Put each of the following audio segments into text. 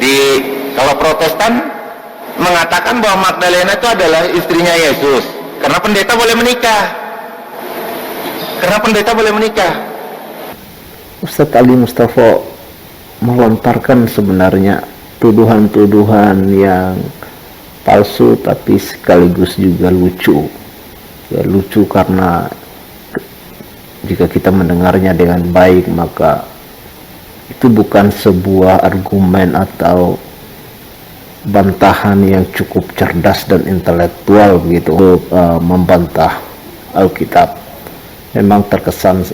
Jadi kalau Protestan mengatakan bahwa Magdalena itu adalah istrinya Yesus, karena pendeta boleh menikah. Ustadz Ali Mustafa melontarkan sebenarnya tuduhan-tuduhan yang palsu tapi sekaligus juga lucu. Ya, lucu karena jika kita mendengarnya dengan baik maka itu bukan sebuah argumen atau bantahan yang cukup cerdas dan intelektual begitu untuk membantah Alkitab. Memang terkesan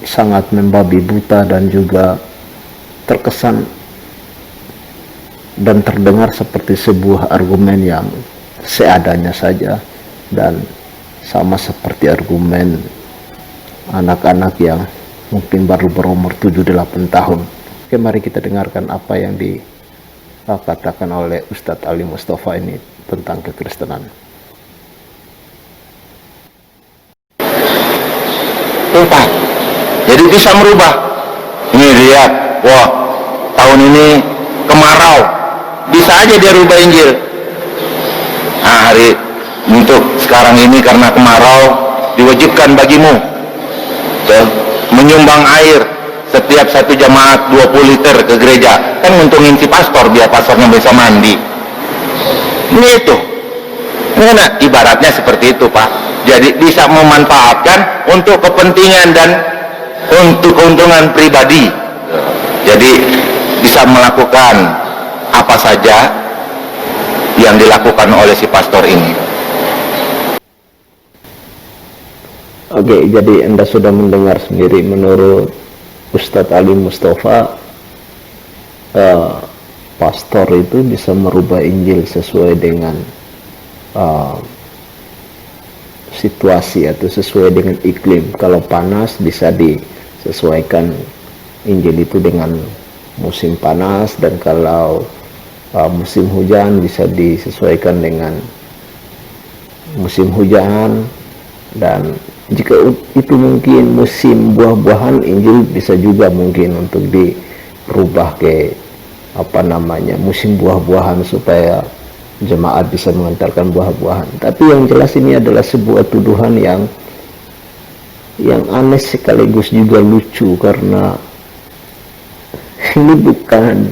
sangat membabi buta dan juga terkesan dan terdengar seperti sebuah argumen yang seadanya saja dan sama seperti argumen anak-anak yang mungkin baru berumur 7-8 tahun. Oke, mari kita dengarkan apa yang dikatakan oleh Ustadz Ali Mustafa ini tentang kekristenan. Tumpah. Jadi bisa merubah. Ini lihat, wah, tahun ini kemarau, bisa aja dia rubah Injil. Nah, hari untuk sekarang ini karena kemarau diwajibkan bagimu menyumbang air setiap satu jemaat 20 liter ke gereja. Kan nguntungin si pastor biar pastornya bisa mandi. Ini itu. Nah, ibaratnya seperti itu, Pak. Jadi bisa memanfaatkan untuk kepentingan dan untuk keuntungan pribadi. Jadi bisa melakukan apa saja yang dilakukan oleh si pastor ini. Oke, jadi Anda sudah mendengar sendiri, menurut Ustadz Ali Mustafa, pastor itu bisa merubah Injil sesuai dengan situasi atau sesuai dengan iklim. Kalau panas bisa disesuaikan Injil itu dengan musim panas, dan kalau musim hujan bisa disesuaikan dengan musim hujan, dan jika itu mungkin musim buah-buahan, Injil bisa juga mungkin untuk dirubah ke musim buah-buahan supaya jemaat bisa mengantarkan buah-buahan. Tapi yang jelas ini adalah sebuah tuduhan yang aneh sekaligus juga lucu, karena ini bukan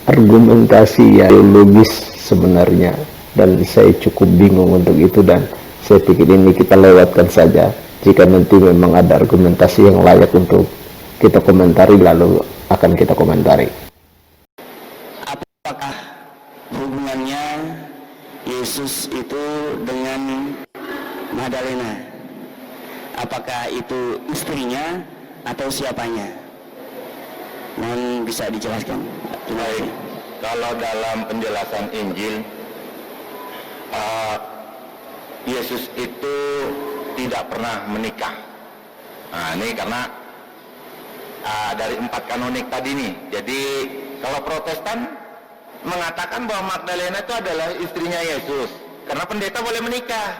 argumentasi yang logis sebenarnya, dan saya cukup bingung untuk itu, dan saya pikir ini kita lewatkan saja. Jika nanti memang ada argumentasi yang layak untuk kita komentari, lalu akan kita komentari. Apakah hubungannya Yesus itu dengan Magdalena? Apakah itu istrinya atau siapanya? Mohon bisa dijelaskan. Baik, kalau dalam penjelasan Injil, Yesus itu tidak pernah menikah. Nah, ini karena dari 4 kanonik tadi nih. Jadi kalau Protestan mengatakan bahwa Magdalena itu adalah istrinya Yesus, karena pendeta boleh menikah.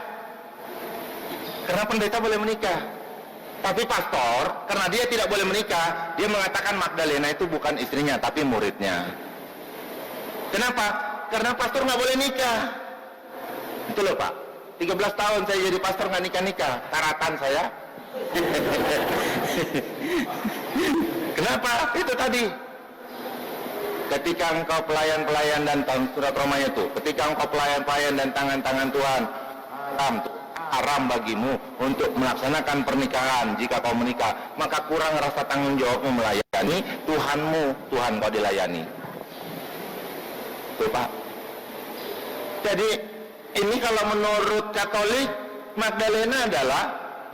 Tapi pastor, karena dia tidak boleh menikah, dia mengatakan Magdalena itu bukan istrinya tapi muridnya. Kenapa? Karena pastor nggak boleh nikah. Itu loh, Pak. 13 tahun saya jadi pastor nggak nikah-nikah, taratan saya. Kenapa? Itu tadi. Ketika engkau pelayan-pelayan dan surat Roma itu, ketika engkau pelayan-pelayan dan tangan-tangan Tuhan, haram bagimu untuk melaksanakan pernikahan. Jika kau menikah, maka kurang rasa tanggung jawabmu melayani Tuhanmu, Tuhan kau dilayani. Tuh, Pak. Jadi ini kalau menurut Katolik, Magdalena adalah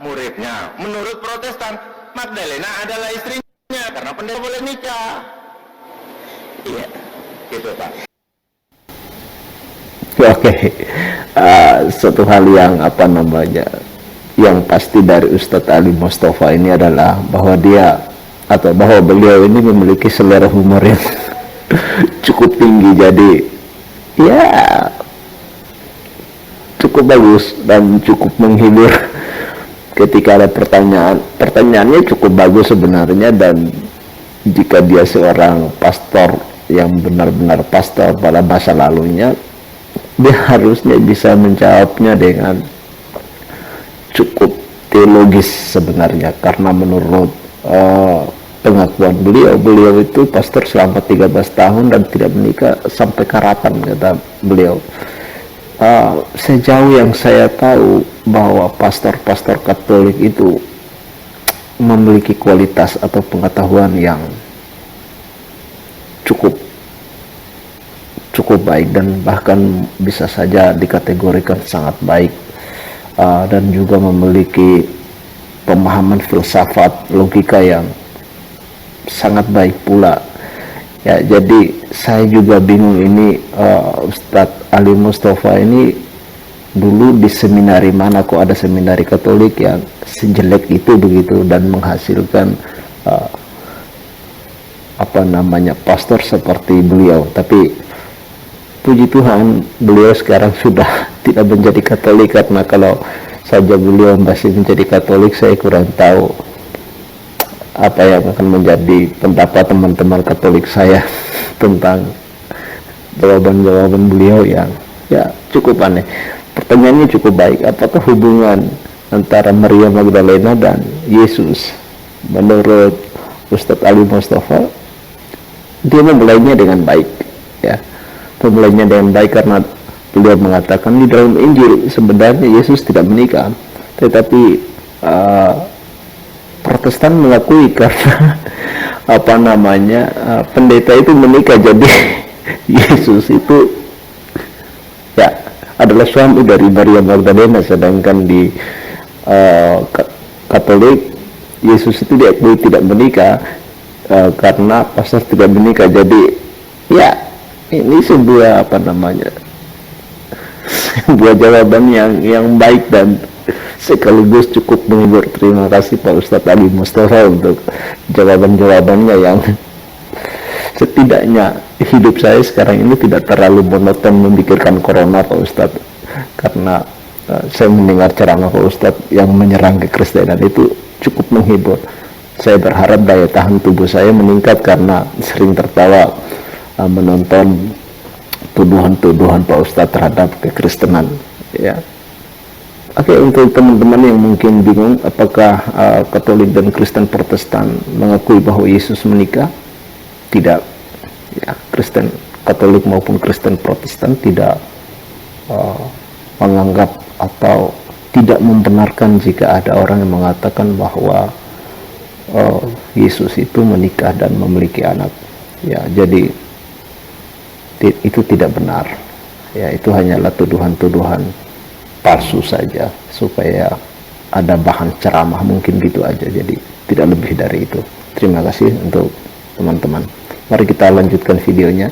muridnya. Menurut Protestan, Magdalena adalah istrinya, karena pendeta boleh nikah. Iya, gitu, Pak. Oke, satu hal yang yang pasti dari Ustadz Ali Mustafa ini adalah bahwa beliau ini memiliki selera humor yang cukup tinggi. Jadi ya cukup bagus dan cukup menghibur. Ketika ada pertanyaannya cukup bagus sebenarnya, dan jika dia seorang pastor yang benar-benar pastor pada masa lalunya, dia harusnya bisa menjawabnya dengan cukup teologis sebenarnya, karena menurut pengakuan beliau itu pastor selama 13 tahun dan tidak menikah sampai karatan, kata beliau. Sejauh yang saya tahu bahwa pastor-pastor Katolik itu memiliki kualitas atau pengetahuan yang cukup baik, dan bahkan bisa saja dikategorikan sangat baik, dan juga memiliki pemahaman filsafat logika yang sangat baik pula. Ya, jadi saya juga bingung ini, Ustadz Ali Mustafa ini dulu di seminari mana, kok ada seminari Katolik yang sejelek itu begitu dan menghasilkan pastor seperti beliau. Tapi puji Tuhan beliau sekarang sudah tidak menjadi Katolik, karena kalau saja beliau masih menjadi Katolik, saya kurang tahu apa yang akan menjadi pendapat teman-teman Katolik saya tentang jawaban-jawaban beliau yang ya cukup aneh. Pertanyaannya cukup baik, apakah hubungan antara Maria Magdalena dan Yesus? Menurut Ustadz Ali Mustafa, dia memulainya dengan baik, ya, memulainya dengan baik karena beliau mengatakan di dalam Injil sebenarnya Yesus tidak menikah, tetapi Protestan mengakui karena pendeta itu menikah, jadi Yesus itu ya adalah suami dari Maria Magdalena, sedangkan di Katolik Yesus itu diakui tidak menikah karena pastor tidak menikah. Jadi ya ini sebuah sebuah jawaban yang baik dan sekaligus cukup menghibur. Terima kasih Pak Ustadz Ali Mustafa untuk jawaban-jawabannya yang setidaknya hidup saya sekarang ini tidak terlalu monoton memikirkan corona, Pak Ustadz, karena saya mendengar ceramah Pak Ustadz yang menyerang kekristenan itu cukup menghibur. Saya berharap daya tahan tubuh saya meningkat karena sering tertawa menonton tuduhan-tuduhan Pak Ustadz terhadap kekristenan, ya. Oke, untuk teman-teman yang mungkin bingung apakah Katolik dan Kristen Protestan mengakui bahwa Yesus menikah, tidak, ya, Kristen Katolik maupun Kristen Protestan tidak menganggap atau tidak membenarkan jika ada orang yang mengatakan bahwa Yesus itu menikah dan memiliki anak. Ya, jadi itu tidak benar. Ya, itu hanyalah tuduhan-tuduhan palsu saja supaya ada bahan ceramah, mungkin gitu aja. Jadi tidak lebih dari itu. Terima kasih untuk teman-teman. Mari kita lanjutkan videonya.